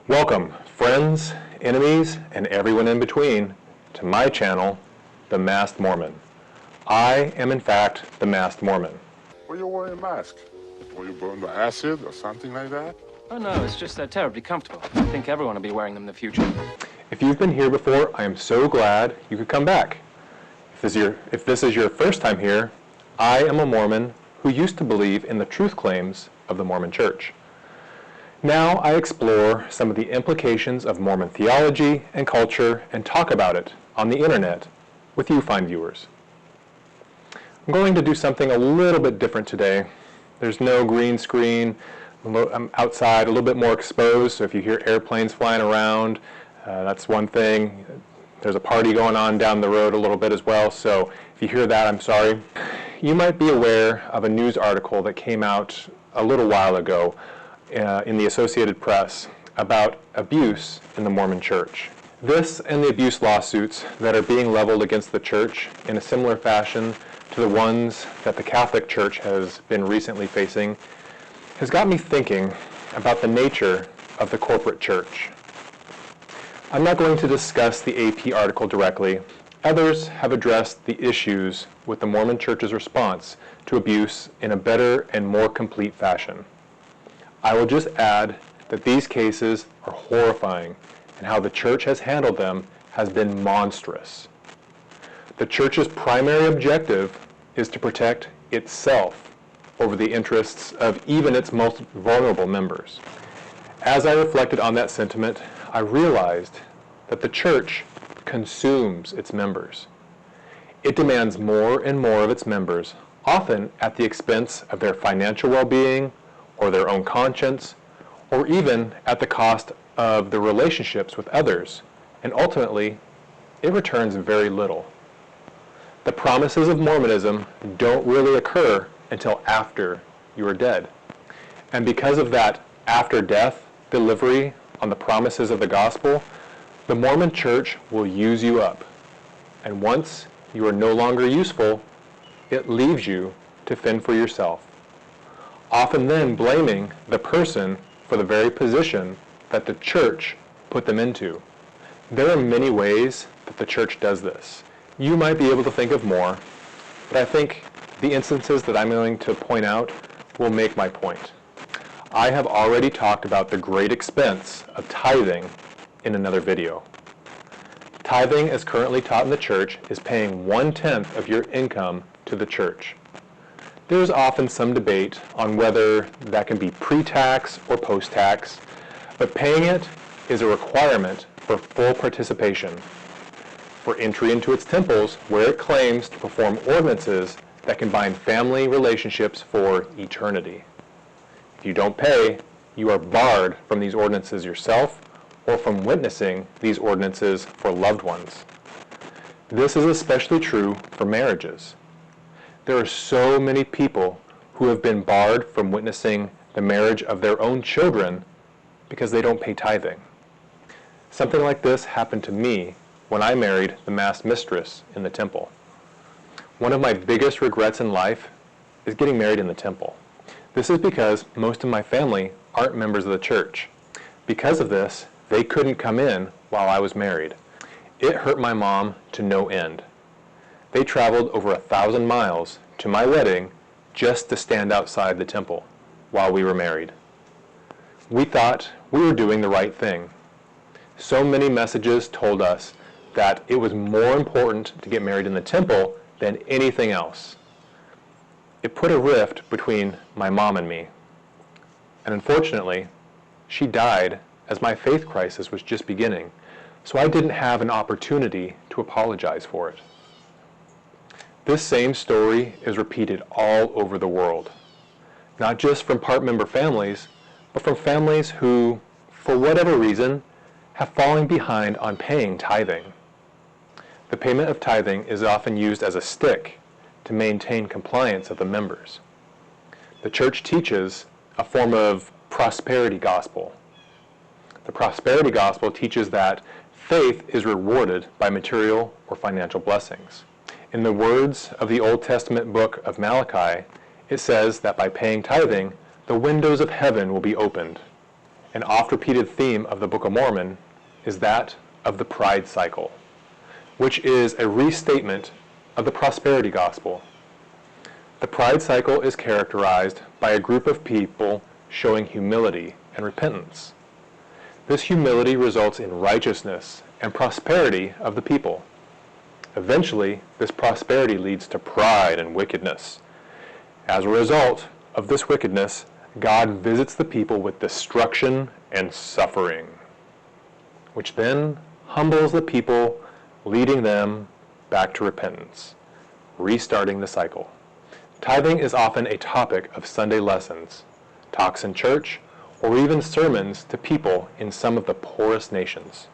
Welcome, friends, enemies, and everyone in between, to my channel, The Masked Mormon. I am in fact the Masked Mormon. Why you wearing a mask? Were you burned by acid or something like that? Oh no, it's just they're terribly comfortable. I think everyone will be wearing them in the future. If you've been here before, I am so glad you could come back. If this is your first time here, I am a Mormon who used to believe in the truth claims of the Mormon Church. Now I explore some of the implications of Mormon theology and culture and talk about it on the internet with you fine viewers. I'm going to do something a little bit different today. There's no green screen. I'm outside, a little bit more exposed, so if you hear airplanes flying around, that's one thing. There's a party going on down the road a little bit as well, so if you hear that, I'm sorry. You might be aware of a news article that came out a little while ago in the Associated Press about abuse in the Mormon Church. This and the abuse lawsuits that are being leveled against the church in a similar fashion to the ones that the Catholic Church has been recently facing has got me thinking about the nature of the corporate church. I'm not going to discuss the AP article directly. Others have addressed the issues with the Mormon Church's response to abuse in a better and more complete fashion. I will just add that these cases are horrifying, and how the church has handled them has been monstrous. The church's primary objective is to protect itself over the interests of even its most vulnerable members. As I reflected on that sentiment, I realized that the church consumes its members. It demands more and more of its members, often at the expense of their financial well-being, or their own conscience, or even at the cost of the relationships with others, and ultimately, it returns very little. The promises of Mormonism don't really occur until after you are dead. And because of that after-death delivery on the promises of the gospel, the Mormon Church will use you up. And once you are no longer useful, it leaves you to fend for yourself, often then blaming the person for the very position that the church put them into. There are many ways that the church does this. You might be able to think of more, but I think the instances that I'm going to point out will make my point. I have already talked about the great expense of tithing in another video. Tithing, as currently taught in the church, is paying 1/10 of your income to the church. There is often some debate on whether that can be pre-tax or post-tax, but paying it is a requirement for full participation, for entry into its temples where it claims to perform ordinances that can bind family relationships for eternity. If you don't pay, you are barred from these ordinances yourself or from witnessing these ordinances for loved ones. This is especially true for marriages. There are so many people who have been barred from witnessing the marriage of their own children because they don't pay tithing. Something like this happened to me when I married the masked mistress in the temple. One of my biggest regrets in life is getting married in the temple. This is because most of my family aren't members of the church. Because of this, they couldn't come in while I was married. It hurt my mom to no end. They traveled over 1,000 miles to my wedding just to stand outside the temple while we were married. We thought we were doing the right thing. So many messages told us that it was more important to get married in the temple than anything else. It put a rift between my mom and me. And unfortunately, she died as my faith crisis was just beginning, so I didn't have an opportunity to apologize for it. This same story is repeated all over the world, not just from part-member families, but from families who, for whatever reason, have fallen behind on paying tithing. The payment of tithing is often used as a stick to maintain compliance of the members. The church teaches a form of prosperity gospel. The prosperity gospel teaches that faith is rewarded by material or financial blessings. In the words of the Old Testament book of Malachi, it says that by paying tithing, the windows of heaven will be opened, An oft-repeated theme of the Book of Mormon is that of the pride cycle, which is a restatement of the prosperity gospel. The pride cycle is characterized by a group of people showing humility and repentance. This humility results in righteousness and prosperity of the people. Eventually, this prosperity leads to pride and wickedness. As a result of this wickedness, God visits the people with destruction and suffering, which then humbles the people, leading them back to repentance, restarting the cycle. Tithing is often a topic of Sunday lessons, talks in church, or even sermons to people in some of the poorest nations.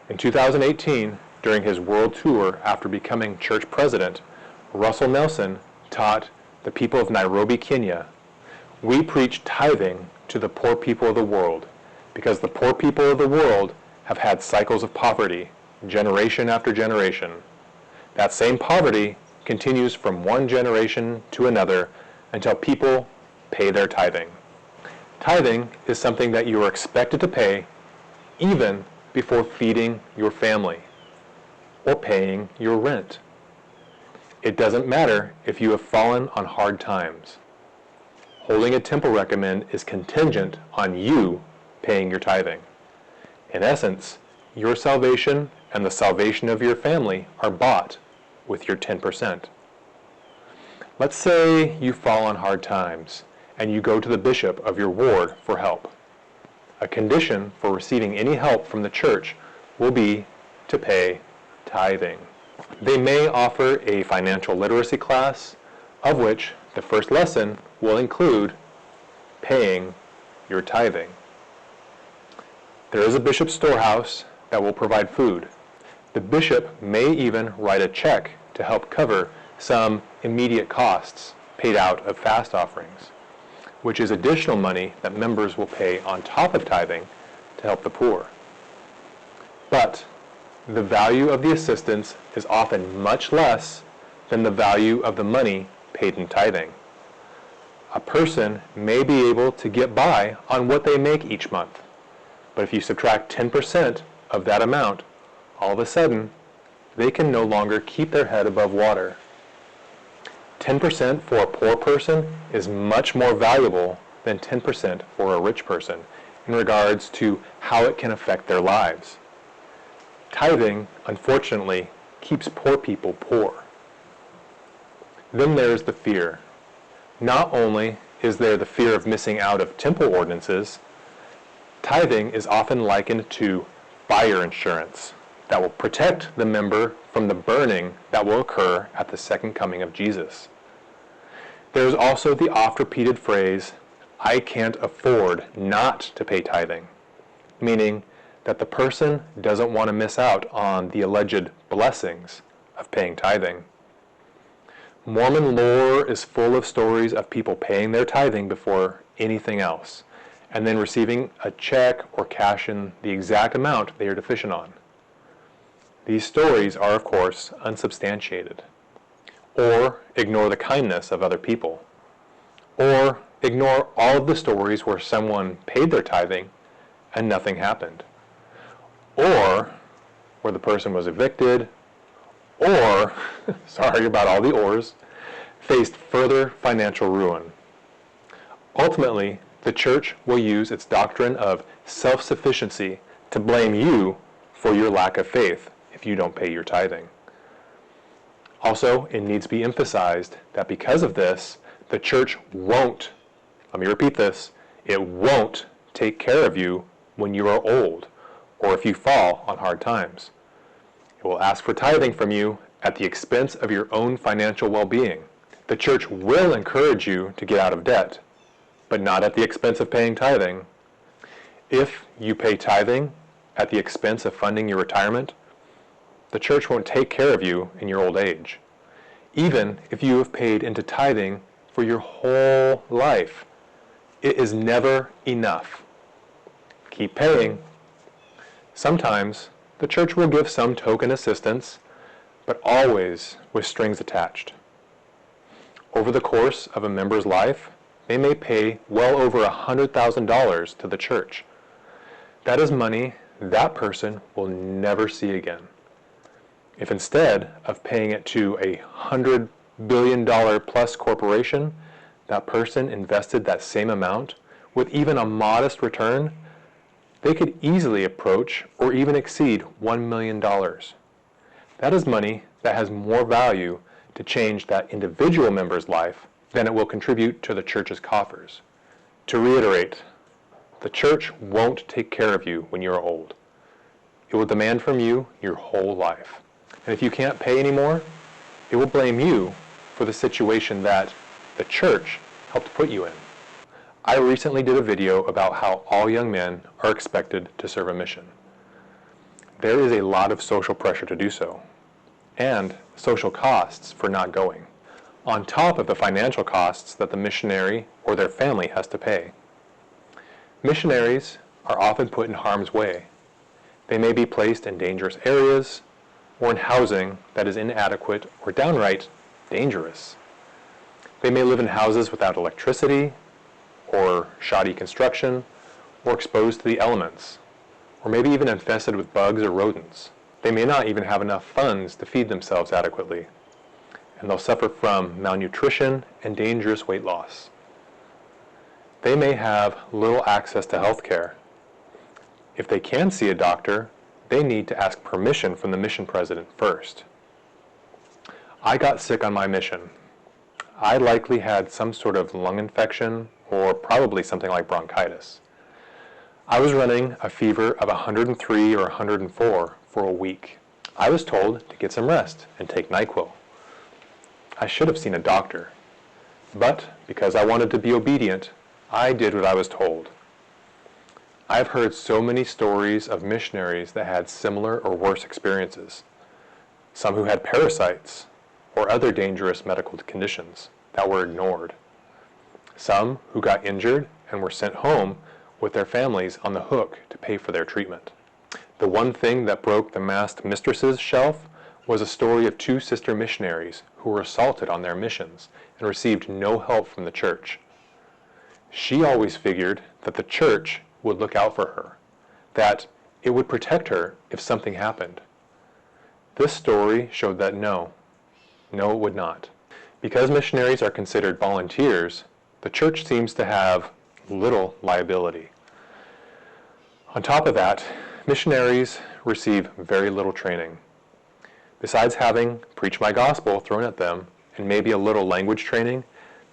In 2018, during his world tour after becoming church president, Russell Nelson taught the people of Nairobi, Kenya, "We preach tithing to the poor people of the world because the poor people of the world have had cycles of poverty, generation after generation. That same poverty continues from one generation to another until people pay their tithing." Tithing is something that you are expected to pay even before feeding your family or paying your rent. It doesn't matter if you have fallen on hard times. Holding a temple recommend is contingent on you paying your tithing. In essence, your salvation and the salvation of your family are bought with your 10%. Let's say you fall on hard times and you go to the bishop of your ward for help. A condition for receiving any help from the church will be to pay tithing. They may offer a financial literacy class, of which the first lesson will include paying your tithing. There is a bishop's storehouse that will provide food. The bishop may even write a check to help cover some immediate costs paid out of fast offerings, which is additional money that members will pay on top of tithing to help the poor. But the value of the assistance is often much less than the value of the money paid in tithing. A person may be able to get by on what they make each month, but if you subtract 10% of that amount, all of a sudden, they can no longer keep their head above water. 10% for a poor person is much more valuable than 10% for a rich person in regards to how it can affect their lives. Tithing, unfortunately, keeps poor people poor. Then there's the fear. Not only is there the fear of missing out of temple ordinances, tithing is often likened to fire insurance that will protect the member from the burning that will occur at the second coming of Jesus. There is also the oft-repeated phrase, "I can't afford not to pay tithing," meaning that the person doesn't want to miss out on the alleged blessings of paying tithing. Mormon lore is full of stories of people paying their tithing before anything else, and then receiving a check or cash in the exact amount they are deficient on. These stories are, of course, unsubstantiated, or ignore the kindness of other people, or ignore all of the stories where someone paid their tithing and nothing happened, or where the person was evicted, or, sorry about all the ors, faced further financial ruin. Ultimately, the church will use its doctrine of self-sufficiency to blame you for your lack of faith if you don't pay your tithing. Also, it needs to be emphasized that because of this, the church won't, let me repeat this, it won't take care of you when you are old or if you fall on hard times. It will ask for tithing from you at the expense of your own financial well-being. The church will encourage you to get out of debt, but not at the expense of paying tithing. If you pay tithing at the expense of funding your retirement, the church won't take care of you in your old age. Even if you have paid into tithing for your whole life, it is never enough. Keep paying. Sometimes the church will give some token assistance, but always with strings attached. Over the course of a member's life, they may pay well over $100,000 to the church. That is money that person will never see again. If instead of paying it to a $100 billion plus corporation, that person invested that same amount with even a modest return, they could easily approach or even exceed $1 million. That is money that has more value to change that individual member's life than it will contribute to the church's coffers. To reiterate, the church won't take care of you when you're old. It will demand from you your whole life. And if you can't pay anymore, it will blame you for the situation that the church helped put you in. I recently did a video about how all young men are expected to serve a mission. There is a lot of social pressure to do so, and social costs for not going, on top of the financial costs that the missionary or their family has to pay. Missionaries are often put in harm's way. They may be placed in dangerous areas or in housing that is inadequate or downright dangerous. They may live in houses without electricity or shoddy construction or exposed to the elements, or maybe even infested with bugs or rodents. They may not even have enough funds to feed themselves adequately, and they'll suffer from malnutrition and dangerous weight loss. They may have little access to health care. If they can see a doctor, they need to ask permission from the mission president first. I got sick on my mission. I likely had some sort of lung infection or probably something like bronchitis. I was running a fever of 103 or 104 for a week. I was told to get some rest and take NyQuil. I should have seen a doctor, but because I wanted to be obedient, I did what I was told. I've heard so many stories of missionaries that had similar or worse experiences. Some who had parasites or other dangerous medical conditions that were ignored. Some who got injured and were sent home with their families on the hook to pay for their treatment. The one thing that broke the masked mistress's shelf was a story of two sister missionaries who were assaulted on their missions and received no help from the church. She always figured that the church would look out for her, that it would protect her if something happened. This story showed that no, it would not. Because missionaries are considered volunteers, the church seems to have little liability. On top of that, missionaries receive very little training. Besides having preach my gospel thrown at them and maybe a little language training,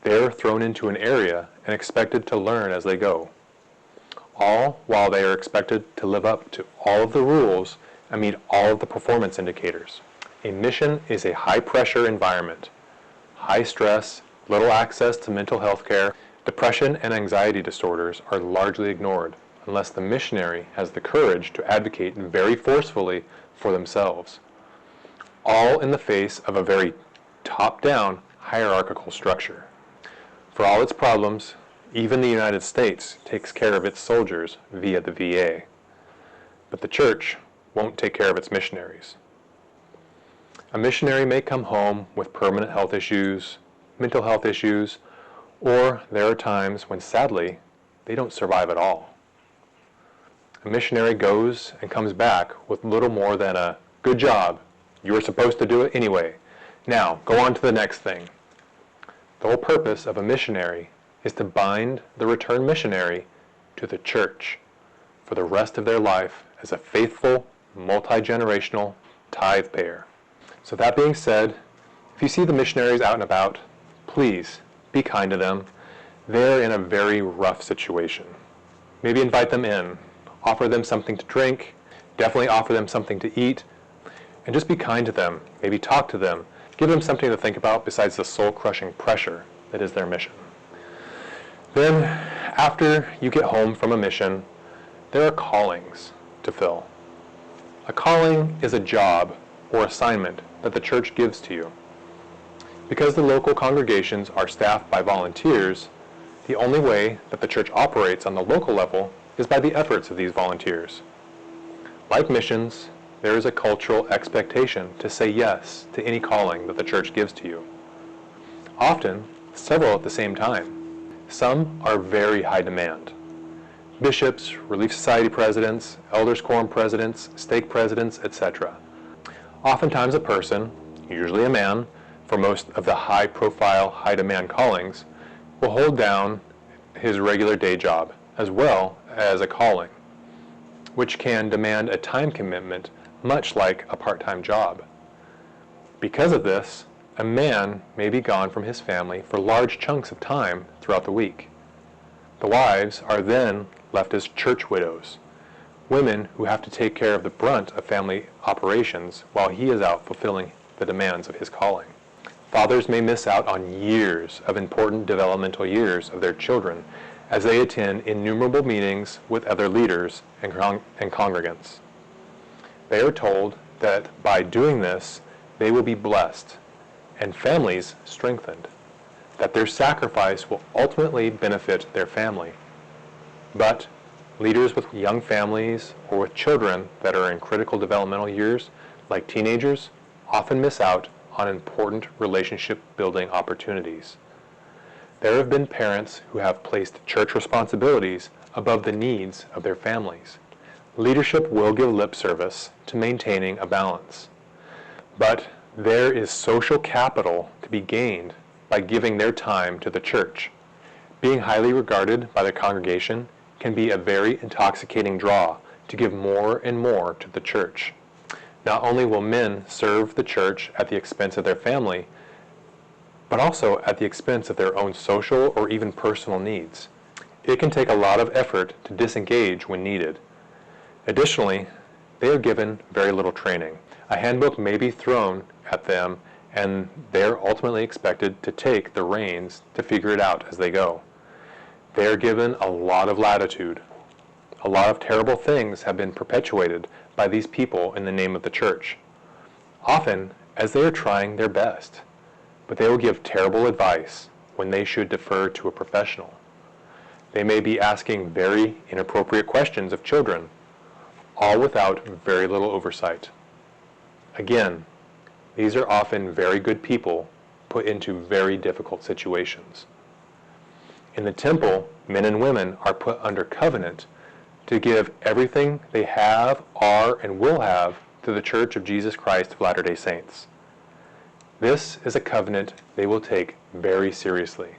they're thrown into an area and expected to learn as they go. All while they are expected to live up to all of the rules and meet all of the performance indicators. A mission is a high-pressure environment. High stress, little access to mental health care, depression and anxiety disorders are largely ignored unless the missionary has the courage to advocate very forcefully for themselves. All in the face of a very top-down hierarchical structure. For all its problems, even the United States takes care of its soldiers via the VA. But the church won't take care of its missionaries. A missionary may come home with permanent health issues, mental health issues, or there are times when sadly they don't survive at all. A missionary goes and comes back with little more than a "good job, you were supposed to do it anyway. Now go on to the next thing." The whole purpose of a missionary is to bind the returned missionary to the church for the rest of their life as a faithful, multi-generational tithe payer. So that being said, if you see the missionaries out and about, please be kind to them. They're in a very rough situation. Maybe invite them in, offer them something to drink, definitely offer them something to eat, and just be kind to them. Maybe talk to them. Give them something to think about besides the soul-crushing pressure that is their mission. Then, after you get home from a mission, there are callings to fill. A calling is a job or assignment that the church gives to you. Because the local congregations are staffed by volunteers, the only way that the church operates on the local level is by the efforts of these volunteers. Like missions, there is a cultural expectation to say yes to any calling that the church gives to you. Often, several at the same time. Some are very high demand. Bishops, Relief Society presidents, Elders Quorum presidents, stake presidents, etc. Oftentimes a person, usually a man, for most of the high-profile, high-demand callings, will hold down his regular day job as well as a calling, which can demand a time commitment much like a part-time job. Because of this, a man may be gone from his family for large chunks of time throughout the week. The wives are then left as church widows, women who have to take care of the brunt of family operations while he is out fulfilling the demands of his calling. Fathers may miss out on years of important developmental years of their children as they attend innumerable meetings with other leaders and congregants. They are told that by doing this, they will be blessed and families strengthened, that their sacrifice will ultimately benefit their family. But leaders with young families or with children that are in critical developmental years, like teenagers, often miss out on important relationship-building opportunities. There have been parents who have placed church responsibilities above the needs of their families. Leadership will give lip service to maintaining a balance. But there is social capital to be gained by giving their time to the church. Being highly regarded by the congregation can be a very intoxicating draw to give more and more to the church. Not only will men serve the church at the expense of their family, but also at the expense of their own social or even personal needs. It can take a lot of effort to disengage when needed. Additionally, they are given very little training. A handbook may be thrown at them, and they are ultimately expected to take the reins to figure it out as they go. They are given a lot of latitude. A lot of terrible things have been perpetuated by these people in the name of the church, often as they are trying their best, but they will give terrible advice when they should defer to a professional. They may be asking very inappropriate questions of children, all without very little oversight. Again, these are often very good people put into very difficult situations. In the temple, men and women are put under covenant to give everything they have, are, and will have to the Church of Jesus Christ of Latter-day Saints. This is a covenant they will take very seriously.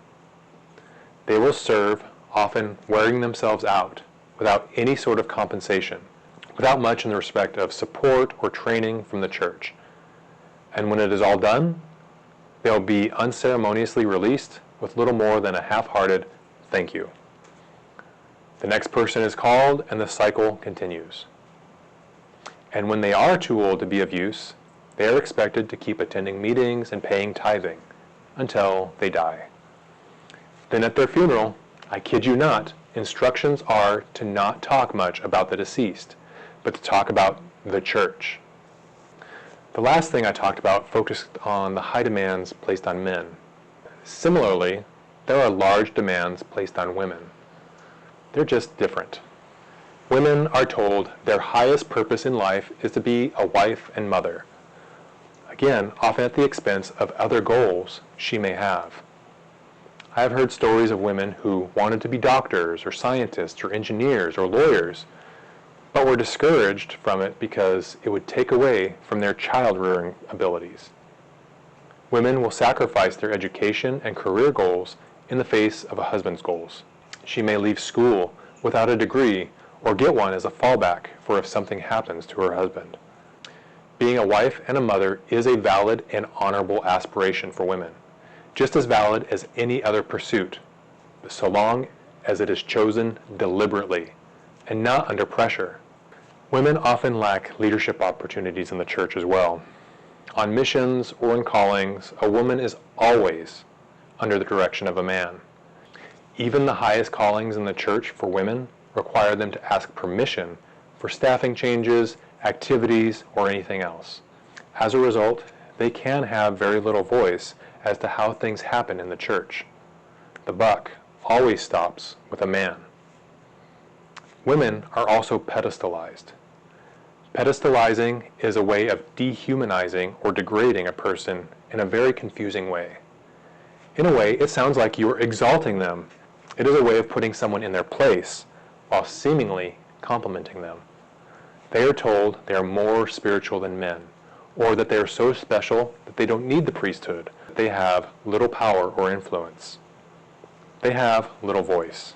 They will serve, often wearing themselves out, without any sort of compensation, without much in the respect of support or training from the church. And when it is all done, they'll be unceremoniously released with little more than a half-hearted thank you. The next person is called and the cycle continues. And when they are too old to be of use, they are expected to keep attending meetings and paying tithing until they die. Then at their funeral, I kid you not, instructions are to not talk much about the deceased, but to talk about the church. The last thing I talked about focused on the high demands placed on men. Similarly, there are large demands placed on women. They're just different. Women are told their highest purpose in life is to be a wife and mother. Again, often at the expense of other goals she may have. I have heard stories of women who wanted to be doctors or scientists or engineers or lawyers, but were discouraged from it because it would take away from their child-rearing abilities. Women will sacrifice their education and career goals in the face of a husband's goals. She may leave school without a degree or get one as a fallback for if something happens to her husband. Being a wife and a mother is a valid and honorable aspiration for women, just as valid as any other pursuit, so long as it is chosen deliberately and not under pressure. Women often lack leadership opportunities in the church as well. On missions or in callings, a woman is always under the direction of a man. Even the highest callings in the church for women require them to ask permission for staffing changes, activities, or anything else. As a result, they can have very little voice as to how things happen in the church. The buck always stops with a man. Women are also pedestalized. Pedestalizing is a way of dehumanizing or degrading a person in a very confusing way. In a way, it sounds like you are exalting them It is a way of putting someone in their place while seemingly complimenting them. They are told they are more spiritual than men, or that they are so special that they don't need the priesthood. They have little power or influence. They have little voice.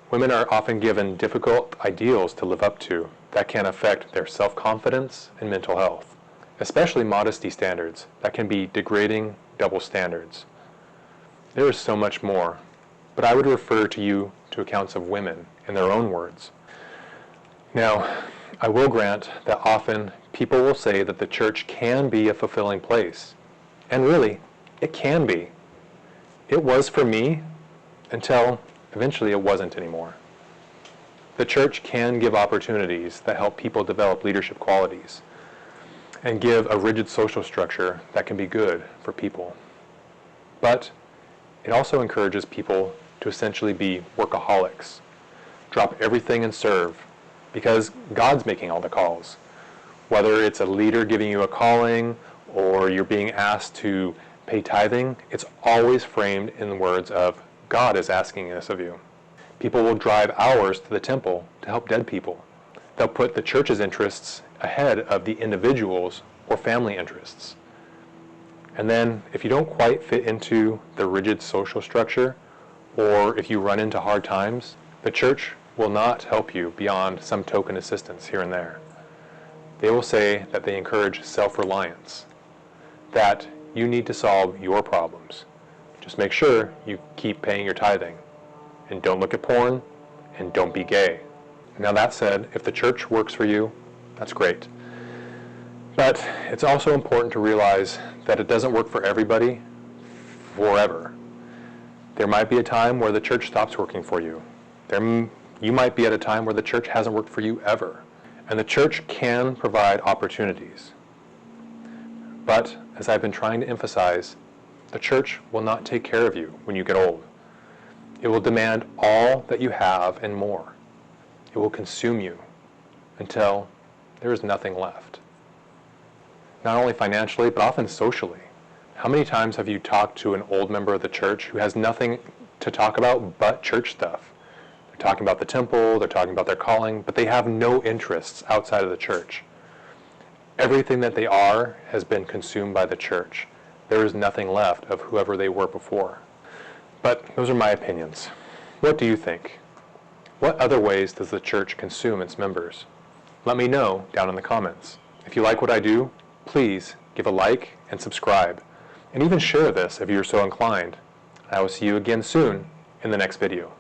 Women are often given difficult ideals to live up to that can affect their self-confidence and mental health, especially modesty standards that can be degrading double standards. There is so much more, but I would refer to you to accounts of women in their own words. Now, I will grant that often people will say that the church can be a fulfilling place, and really, it can be. It was for me until eventually it wasn't anymore. The church can give opportunities that help people develop leadership qualities and give a rigid social structure that can be good for people. But it also encourages people to essentially be workaholics, drop everything and serve, because God's making all the calls. Whether it's a leader giving you a calling or you're being asked to pay tithing, it's always framed in the words of, God is asking this of you. People will drive hours to the temple to help dead people. They'll put the church's interests ahead of the individual's or family interests. And then, if you don't quite fit into the rigid social structure, or if you run into hard times, the church will not help you beyond some token assistance here and there. They will say that they encourage self-reliance, that you need to solve your problems. Just make sure you keep paying your tithing, and don't look at porn, and don't be gay. Now that said, if the church works for you, that's great. But it's also important to realize that it doesn't work for everybody forever. There might be a time where the church stops working for you. You might be at a time where the church hasn't worked for you ever. And the church can provide opportunities. But, as I've been trying to emphasize, the church will not take care of you when you get old. It will demand all that you have and more. It will consume you until there is nothing left. Not only financially, but often socially. How many times have you talked to an old member of the church who has nothing to talk about but church stuff? They're talking about the temple, they're talking about their calling, but they have no interests outside of the church. Everything that they are has been consumed by the church. There is nothing left of whoever they were before. But those are my opinions. What do you think? What other ways does the church consume its members? Let me know down in the comments. If you like what I do, please give a like and subscribe, and even share this if you're so inclined. I will see you again soon in the next video.